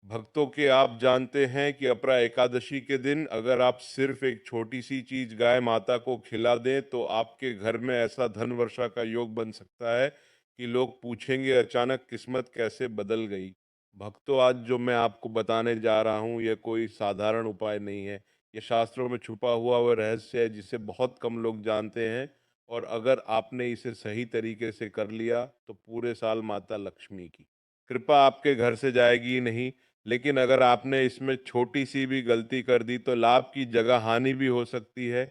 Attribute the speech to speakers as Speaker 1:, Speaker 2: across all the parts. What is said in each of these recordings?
Speaker 1: भक्तों के आप जानते हैं कि अपरा एकादशी के दिन अगर आप सिर्फ एक छोटी सी चीज गाय माता को खिला दें तो आपके घर में ऐसा धन वर्षा का योग बन सकता है कि लोग पूछेंगे अचानक किस्मत कैसे बदल गई। भक्तों, आज जो मैं आपको बताने जा रहा हूँ यह कोई साधारण उपाय नहीं है। यह शास्त्रों में छुपा हुआ वह रहस्य है जिसे बहुत कम लोग जानते हैं। और अगर आपने इसे सही तरीके से कर लिया तो पूरे साल माता लक्ष्मी की कृपा आपके घर से जाएगी ही नहीं, लेकिन अगर आपने इसमें छोटी-सी भी गलती कर दी तो लाभ की जगह हानि भी हो सकती है।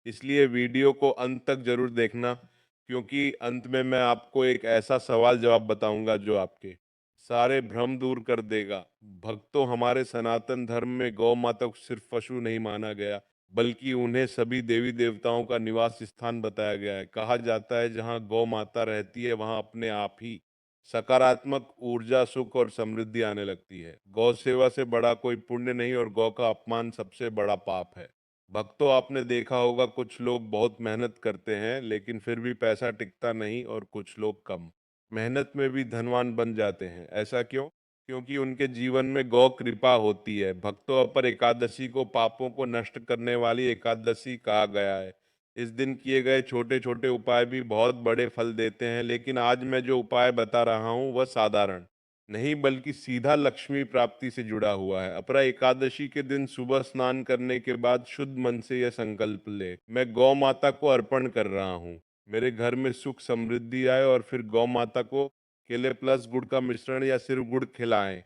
Speaker 1: इसलिए वीडियो को अंत तक ज़रूर देखना, क्योंकि अंत में मैं आपको एक ऐसा सवाल-जवाब बताऊँगा जो आपके सारे भ्रम दूर कर देगा। भक्तों, हमारे सनातन धर्म में गौ माता को सिर्फ पशु नहीं माना गया, बल्कि उन्हें सभी देवी-देवताओं का निवास स्थान बताया गया है। कहा जाता है जहाँ गौ माता रहती है वहाँ अपने आप ही सकारात्मक ऊर्जा, सुख और समृद्धि आने लगती है। गौ सेवा से बड़ा कोई पुण्य नहीं और गौ का अपमान सबसे बड़ा पाप है। भक्तों, आपने देखा होगा कुछ लोग बहुत मेहनत करते हैं लेकिन फिर भी पैसा टिकता नहीं, और कुछ लोग कम मेहनत में भी धनवान बन जाते हैं। ऐसा क्यों? क्योंकि उनके जीवन में गौ कृपा होती है। भक्तों, पर एकादशी को पापों को नष्ट करने वाली एकादशी कहा गया है। इस दिन किए गए छोटे छोटे उपाय भी बहुत बड़े फल देते हैं, लेकिन आज मैं जो उपाय बता रहा हूँ वह साधारण नहीं बल्कि सीधा लक्ष्मी प्राप्ति से जुड़ा हुआ है। अपरा एकादशी के दिन सुबह स्नान करने के बाद शुद्ध मन से यह संकल्प ले, मैं गौ माता को अर्पण कर रहा हूँ, मेरे घर में सुख समृद्धि आए। और फिर गौ माता को केले प्लस गुड़ का मिश्रण या सिर्फ गुड़ खिलाएं।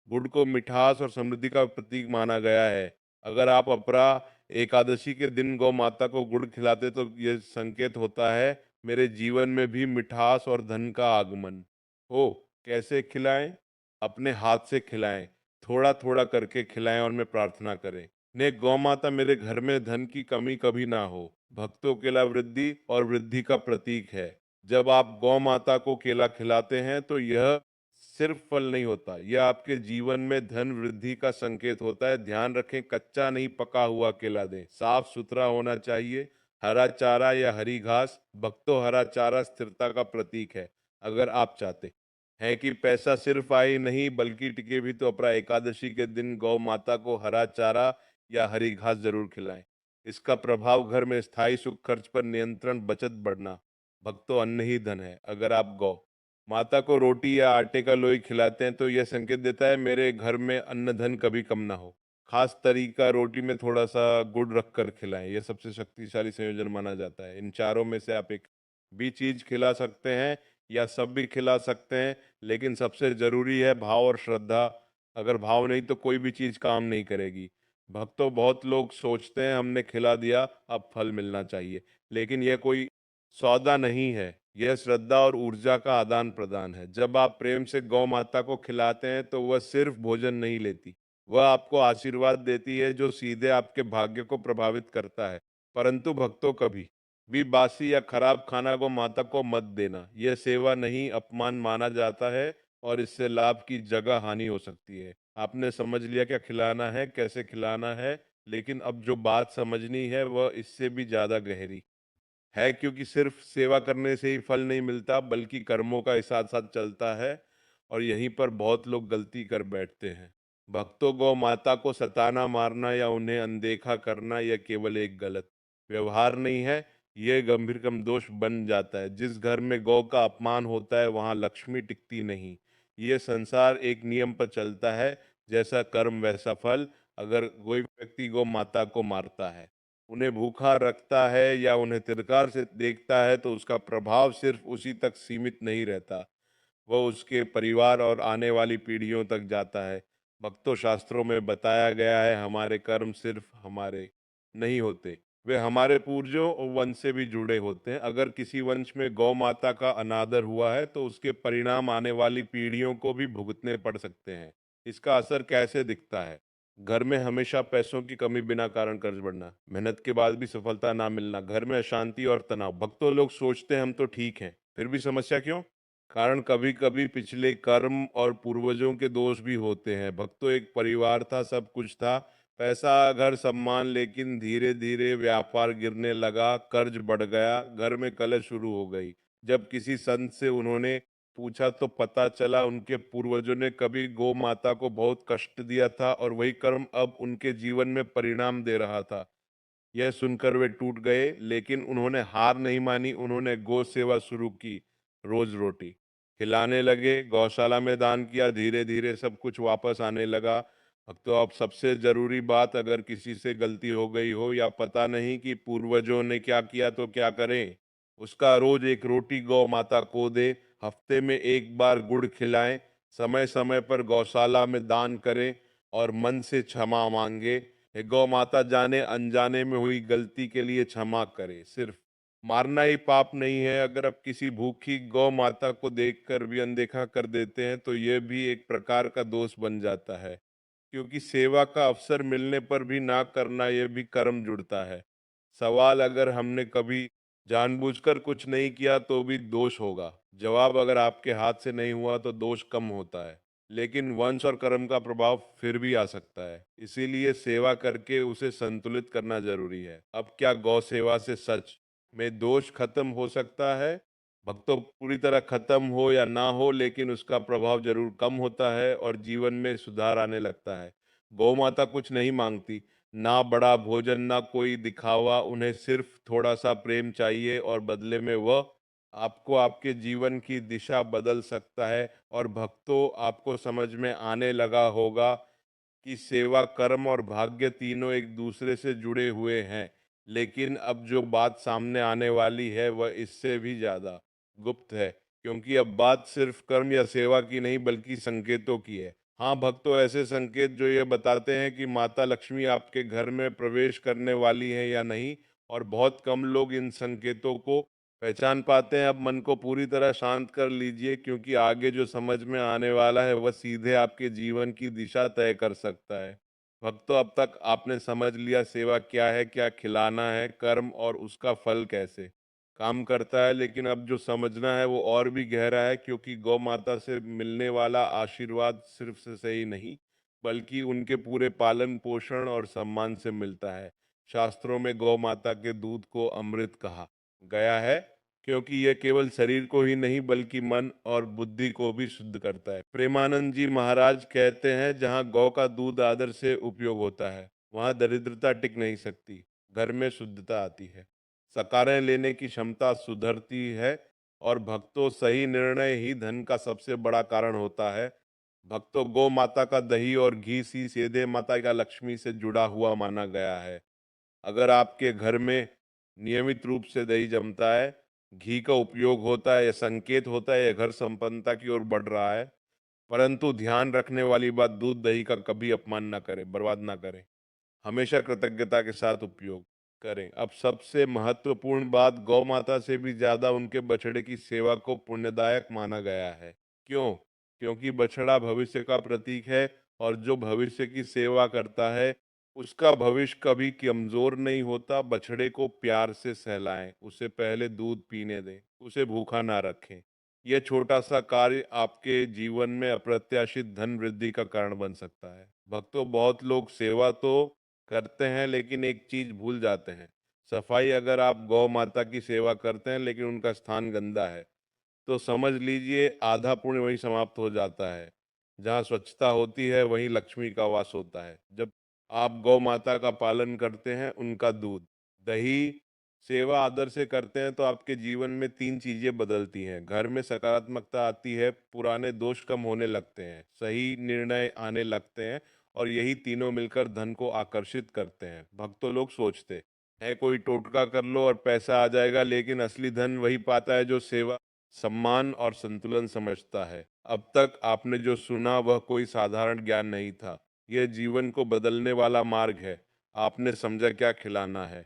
Speaker 1: गुड़ को मिठास और समृद्धि का प्रतीक माना गया है। अगर आप अपरा एकादशी के दिन गौ माता को गुड़ खिलाते तो ये संकेत होता है मेरे जीवन में भी मिठास और धन का आगमन हो। कैसे खिलाएं? अपने हाथ से खिलाएं, थोड़ा थोड़ा करके खिलाएं और मैं प्रार्थना करें, ने गौ माता मेरे घर में धन की कमी कभी ना हो। भक्तों, केला वृद्धि और वृद्धि का प्रतीक है। जब आप गौ माता को केला खिलाते हैं तो यह सिर्फ फल नहीं होता, यह आपके जीवन में धन वृद्धि का संकेत होता है। ध्यान रखें, कच्चा नहीं पका हुआ केला दें, साफ सुथरा होना चाहिए। हरा चारा या हरी घास, भक्तों हरा चारा स्थिरता का प्रतीक है। अगर आप चाहते हैं कि पैसा सिर्फ आए नहीं बल्कि टिके भी, तो अपना एकादशी के दिन गौ माता को हरा चारा या हरी घास जरूर खिलाएं। इसका प्रभाव घर में स्थायी सुख, खर्च पर नियंत्रण, बचत बढ़ना। भक्तों, अन्न ही धन है। अगर आप गौ माता को रोटी या आटे का लोई खिलाते हैं तो यह संकेत देता है मेरे घर में अन्न धन कभी कम ना हो। खास तरीका, रोटी में थोड़ा सा गुड़ रख कर खिलाएं, यह सबसे शक्तिशाली संयोजन माना जाता है। इन चारों में से आप एक भी चीज खिला सकते हैं या सब भी खिला सकते हैं, लेकिन सबसे जरूरी है भाव और श्रद्धा। अगर भाव नहीं तो कोई भी चीज काम नहीं करेगी। भक्तों, बहुत लोग सोचते हैं हमने खिला दिया अब फल मिलना चाहिए, लेकिन यह कोई सौदा नहीं है, यह श्रद्धा और ऊर्जा का आदान प्रदान है। जब आप प्रेम से गौ माता को खिलाते हैं तो वह सिर्फ भोजन नहीं लेती, वह आपको आशीर्वाद देती है जो सीधे आपके भाग्य को प्रभावित करता है। परंतु भक्तों, कभी भी बासी या खराब खाना गौ माता को मत देना, यह सेवा नहीं अपमान माना जाता है और इससे लाभ की जगह हानि हो सकती है। आपने समझ लिया क्या खिलाना है, कैसे खिलाना है, लेकिन अब जो बात समझनी है वह इससे भी ज्यादा गहरी है, क्योंकि सिर्फ सेवा करने से ही फल नहीं मिलता बल्कि कर्मों का साथ साथ चलता है। और यहीं पर बहुत लोग गलती कर बैठते हैं। भक्तों, गौ माता को सताना, मारना या उन्हें अनदेखा करना यह केवल एक गलत व्यवहार नहीं है, यह गंभीरतम दोष बन जाता है। जिस घर में गौ का अपमान होता है वहां लक्ष्मी टिकती नहीं। यह संसार एक नियम पर चलता है, जैसा कर्म वैसा फल। अगर कोई व्यक्ति गौ माता को मारता है, उन्हें भूखा रखता है या उन्हें तिरकार से देखता है तो उसका प्रभाव सिर्फ उसी तक सीमित नहीं रहता, वह उसके परिवार और आने वाली पीढ़ियों तक जाता है। भक्तों, शास्त्रों में बताया गया है हमारे कर्म सिर्फ हमारे नहीं होते, वे हमारे पूर्वजों और वंश से भी जुड़े होते हैं। अगर किसी वंश में गौ माता का अनादर हुआ है तो उसके परिणाम आने वाली पीढ़ियों को भी भुगतने पड़ सकते हैं। इसका असर कैसे दिखता है? घर में हमेशा पैसों की कमी, बिना कारण कर्ज बढ़ना, मेहनत के बाद भी सफलता ना मिलना, घर में अशांति और तनाव। भक्तों, लोग सोचते हैं हम तो ठीक हैं, फिर भी समस्या क्यों? कारण कभी कभी पिछले कर्म और पूर्वजों के दोष भी होते हैं। भक्तों, एक परिवार था, सब कुछ था, पैसा, घर, सम्मान, लेकिन धीरे धीरे व्यापार गिरने लगा, कर्ज बढ़ गया, घर में कलह शुरू हो गई। जब किसी संत से उन्होंने पूछा तो पता चला उनके पूर्वजों ने कभी गौ माता को बहुत कष्ट दिया था और वही कर्म अब उनके जीवन में परिणाम दे रहा था। यह सुनकर वे टूट गए, लेकिन उन्होंने हार नहीं मानी। उन्होंने गौ सेवा शुरू की, रोज रोटी खिलाने लगे, गौशाला में दान किया। धीरे धीरे सब कुछ वापस आने लगा। तो अब सबसे जरूरी बात, अगर किसी से गलती हो गई हो या पता नहीं कि पूर्वजों ने क्या किया तो क्या करें, उसका रोज एक रोटी गौ माता को दे, हफ्ते में एक बार गुड़ खिलाएं, समय समय पर गौशाला में दान करें और मन से क्षमा मांगे। ये गौ माता जाने अनजाने में हुई गलती के लिए क्षमा करे। सिर्फ मारना ही पाप नहीं है। अगर आप किसी भूखी गौ माता को देखकर भी अनदेखा कर देते हैं तो यह भी एक प्रकार का दोष बन जाता है, क्योंकि सेवा का अवसर मिलने पर भी ना करना, यह भी कर्म जुड़ता है। सवाल, अगर हमने कभी जानबूझकर कुछ नहीं किया तो भी दोष होगा। जवाब, अगर आपके हाथ से नहीं हुआ तो दोष कम होता है, लेकिन वंश और कर्म का प्रभाव फिर भी आ सकता है। इसीलिए सेवा करके उसे संतुलित करना जरूरी है। अब क्या गौ सेवा से सच में दोष खत्म हो सकता है? भक्तों, पूरी तरह खत्म हो या ना हो, लेकिन उसका प्रभाव जरूर कम होता है और जीवन में सुधार आने लगता है। गौ माता कुछ नहीं मांगती, ना बड़ा भोजन, ना कोई दिखावा। उन्हें सिर्फ थोड़ा सा प्रेम चाहिए और बदले में वह आपको आपके जीवन की दिशा बदल सकता है। और भक्तों, आपको समझ में आने लगा होगा कि सेवा, कर्म और भाग्य तीनों एक दूसरे से जुड़े हुए हैं। लेकिन अब जो बात सामने आने वाली है वह इससे भी ज्यादा गुप्त है, क्योंकि अब बात सिर्फ कर्म या सेवा की नहीं बल्कि संकेतों की है। हाँ भक्तों, ऐसे संकेत जो ये बताते हैं कि माता लक्ष्मी आपके घर में प्रवेश करने वाली है या नहीं। और बहुत कम लोग इन संकेतों को पहचान पाते हैं। अब मन को पूरी तरह शांत कर लीजिए, क्योंकि आगे जो समझ में आने वाला है वह सीधे आपके जीवन की दिशा तय कर सकता है। भक्तों, अब तक आपने समझ लिया सेवा क्या है, क्या खिलाना है, कर्म और उसका फल कैसे काम करता है। लेकिन अब जो समझना है वो और भी गहरा है, क्योंकि गौ माता से मिलने वाला आशीर्वाद सिर्फ से सही नहीं, बल्कि उनके पूरे पालन पोषण और सम्मान से मिलता है। शास्त्रों में गौ माता के दूध को अमृत कहा गया है, क्योंकि यह केवल शरीर को ही नहीं बल्कि मन और बुद्धि को भी शुद्ध करता है। प्रेमानंद जी महाराज कहते हैं, जहाँ गौ का दूध आदर से उपयोग होता है वहाँ दरिद्रता टिक नहीं सकती, घर में शुद्धता आती है, सकारें लेने की क्षमता सुधरती है। और भक्तों, सही निर्णय ही धन का सबसे बड़ा कारण होता है। भक्तों, गौ माता का दही और घी सीधे माता का लक्ष्मी से जुड़ा हुआ माना गया है। अगर आपके घर में नियमित रूप से दही जमता है, घी का उपयोग होता है, यह संकेत होता है यह घर संपन्नता की ओर बढ़ रहा है। परंतु ध्यान रखने वाली बात, दूध दही का कभी अपमान ना करें, बर्बाद ना करें, हमेशा कृतज्ञता के साथ उपयोग करें। अब सबसे महत्वपूर्ण बात, गौ माता से भी ज्यादा उनके बछड़े की सेवा को पुण्यदायक माना गया है। क्यों? क्योंकि बछड़ा भविष्य का प्रतीक है, और जो भविष्य की सेवा करता है उसका भविष्य कभी कमजोर नहीं होता। बछड़े को प्यार से सहलाएं, उसे पहले दूध पीने दें, उसे भूखा ना रखें। यह छोटा सा कार्य आपके जीवन में अप्रत्याशित धन वृद्धि का कारण बन सकता है। भक्तों, बहुत लोग सेवा तो करते हैं लेकिन एक चीज भूल जाते हैं, सफाई। अगर आप गौ माता की सेवा करते हैं लेकिन उनका स्थान गंदा है तो समझ लीजिए आधा पुण्य वहीं समाप्त हो जाता है। जहाँ स्वच्छता होती है वहीं लक्ष्मी का वास होता है। जब आप गौ माता का पालन करते हैं, उनका दूध, दही सेवा आदर से करते हैं, तो आपके जीवन में तीन चीजें बदलती हैं। घर में सकारात्मकता आती है, पुराने दोष कम होने लगते हैं, सही निर्णय आने लगते हैं, और यही तीनों मिलकर धन को आकर्षित करते हैं। भक्तों, लोग सोचते हैं कोई टोटका कर लो और पैसा आ जाएगा, लेकिन असली धन वही पाता है जो सेवा, सम्मान और संतुलन समझता है। अब तक आपने जो सुना वह कोई साधारण ज्ञान नहीं था, यह जीवन को बदलने वाला मार्ग है। आपने समझा क्या खिलाना है,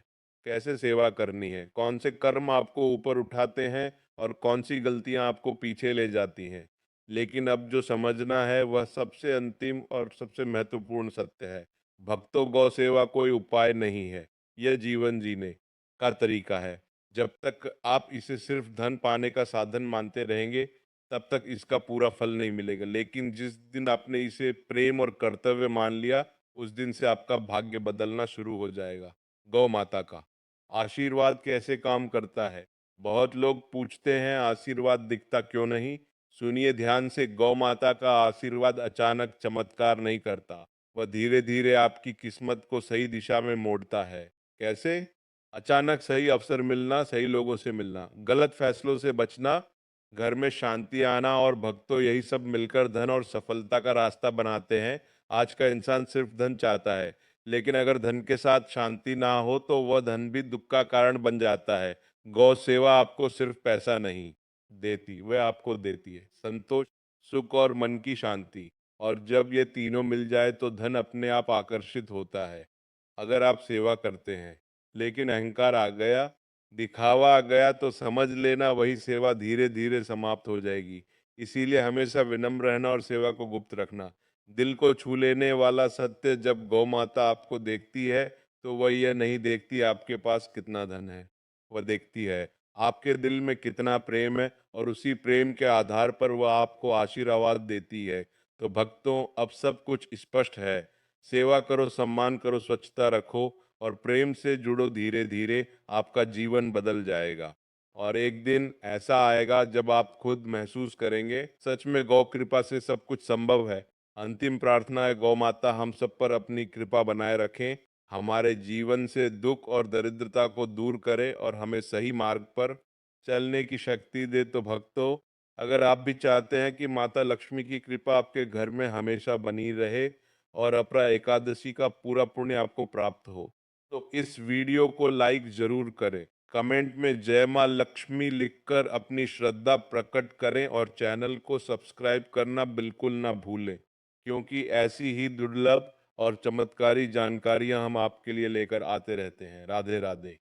Speaker 1: कैसे सेवा करनी है, कौन से कर्म आपको ऊपर उठाते हैं और कौन सी गलतियां आपको पीछे ले जाती हैं। लेकिन अब जो समझना है वह सबसे अंतिम और सबसे महत्वपूर्ण सत्य है। भक्तों, गौ सेवा कोई उपाय नहीं है, यह जीवन जीने का तरीका है। जब तक आप इसे सिर्फ धन पाने का साधन मानते रहेंगे तब तक इसका पूरा फल नहीं मिलेगा। लेकिन जिस दिन आपने इसे प्रेम और कर्तव्य मान लिया, उस दिन से आपका भाग्य बदलना शुरू हो जाएगा। गौ माता का आशीर्वाद कैसे काम करता है? बहुत लोग पूछते हैं, आशीर्वाद दिखता क्यों नहीं? सुनिए ध्यान से, गौ माता का आशीर्वाद अचानक चमत्कार नहीं करता। वह धीरे धीरे आपकी किस्मत को सही दिशा में मोड़ता है। कैसे? अचानक सही अवसर मिलना, सही लोगों से मिलना, गलत फैसलों से बचना, घर में शांति आना और भक्तों, यही सब मिलकर धन और सफलता का रास्ता बनाते हैं। आज का इंसान सिर्फ धन चाहता है, लेकिन अगर धन के साथ शांति ना हो तो वह धन भी दुख का कारण बन जाता है। गौ सेवा आपको सिर्फ पैसा नहीं देती, वह आपको देती है संतोष, सुख और मन की शांति। और जब ये तीनों मिल जाए तो धन अपने आप आकर्षित होता है। अगर आप सेवा करते हैं लेकिन अहंकार आ गया, दिखावा आ गया, तो समझ लेना वही सेवा धीरे धीरे समाप्त हो जाएगी। इसीलिए हमेशा विनम्र रहना और सेवा को गुप्त रखना। दिल को छू लेने वाला सत्य, जब गौ माता आपको देखती है तो वह यह नहीं देखती आपके पास कितना धन है, वह देखती है आपके दिल में कितना प्रेम है, और उसी प्रेम के आधार पर वह आपको आशीर्वाद देती है। तो भक्तों, अब सब कुछ स्पष्ट है। सेवा करो, सम्मान करो, स्वच्छता रखो और प्रेम से जुड़ो। धीरे धीरे आपका जीवन बदल जाएगा और एक दिन ऐसा आएगा जब आप खुद महसूस करेंगे सच में गौ कृपा से सब कुछ संभव है। अंतिम प्रार्थना है, गौ माता हम सब पर अपनी कृपा बनाए रखें, हमारे जीवन से दुख और दरिद्रता को दूर करे और हमें सही मार्ग पर चलने की शक्ति दे। तो भक्तों, अगर आप भी चाहते हैं कि माता लक्ष्मी की कृपा आपके घर में हमेशा बनी रहे और अपरा एकादशी का पूरा पुण्य आपको प्राप्त हो, तो इस वीडियो को लाइक जरूर करें, कमेंट में जय मां लक्ष्मी लिखकर अपनी श्रद्धा प्रकट करें और चैनल को सब्सक्राइब करना बिल्कुल ना भूलें, क्योंकि ऐसी ही दुर्लभ और चमत्कारी जानकारियां हम आपके लिए लेकर आते रहते हैं। राधे राधे।